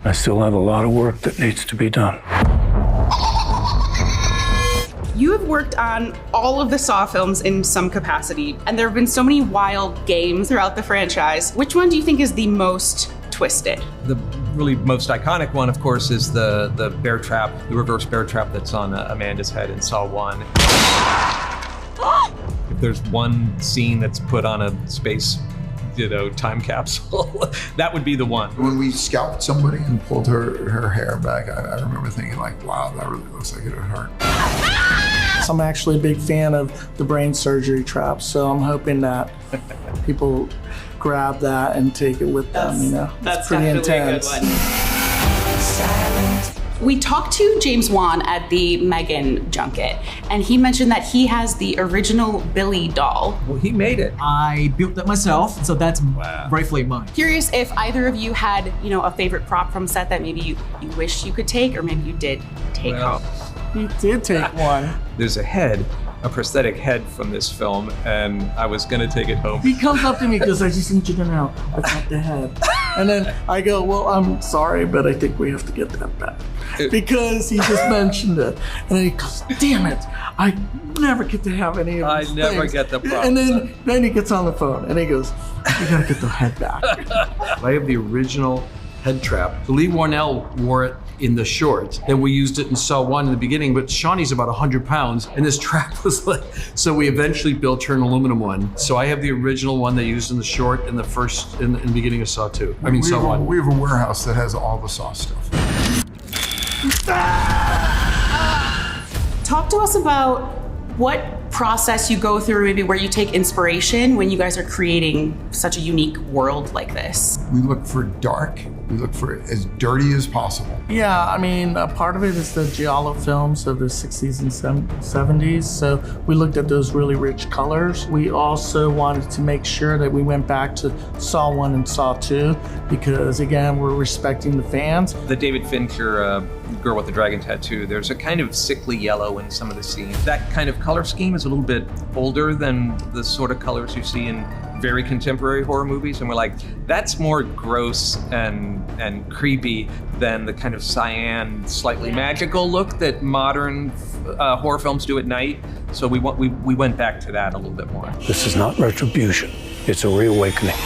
I still have a lot of work that needs to be done. You have worked on all of the Saw films in some capacity, and there have been so many wild games throughout the franchise. Which one do you think is the most twisted? The really most iconic one, of course, is the bear trap, the reverse bear trap that's on Amanda's head in Saw 1. If there's one scene that's put on a space, time capsule, that would be the one. When we scalped somebody and pulled her hair back, I remember thinking like, wow, that really looks like it would hurt. I'm actually a big fan of the brain surgery trap, so I'm hoping that people grab that and take it with them, That's pretty definitely intense. a good one. We talked to James Wan at the Megan junket, and he mentioned that he has the original Billy doll. Well, he made it. I built that myself, so that's rightfully mine. Curious if either of you had, a favorite prop from set that maybe you wish you could take, or maybe you did take home. You did take one. There's a prosthetic head from this film, and I was gonna take it home. He comes up to me because I just need you to know I got the head. And then I go, well, I'm sorry, but I think we have to get that back. Because he just mentioned it. And then he goes, damn it, I never get to have any of these I never things. get the prop. And then he gets on the phone and he goes, you gotta get the head back. I have the original head trap. Lee Warnell wore it in the short. Then we used it in Saw 1 in the beginning, but Shawnee's about 100 pounds, and this trap was like, so we eventually built her an aluminum one. So I have the original one they used in the short in the beginning of Saw 2. Saw 1. We have a warehouse that has all the Saw stuff. Talk to us about what process you go through, maybe where you take inspiration when you guys are creating such a unique world like this. We look for dark. We look for as dirty as possible. Yeah, part of it is the Giallo films of the 60s and 70s. So we looked at those really rich colors. We also wanted to make sure that we went back to Saw 1 and Saw 2 because, again, we're respecting the fans. The David Fincher Girl with the Dragon Tattoo, there's a kind of sickly yellow in some of the scenes. That kind of color scheme is a little bit older than the sort of colors you see in very contemporary horror movies, and we're like, that's more gross and creepy than the kind of cyan, slightly magical look that modern horror films do at night. So we went back to that a little bit more. This is not retribution. It's a reawakening.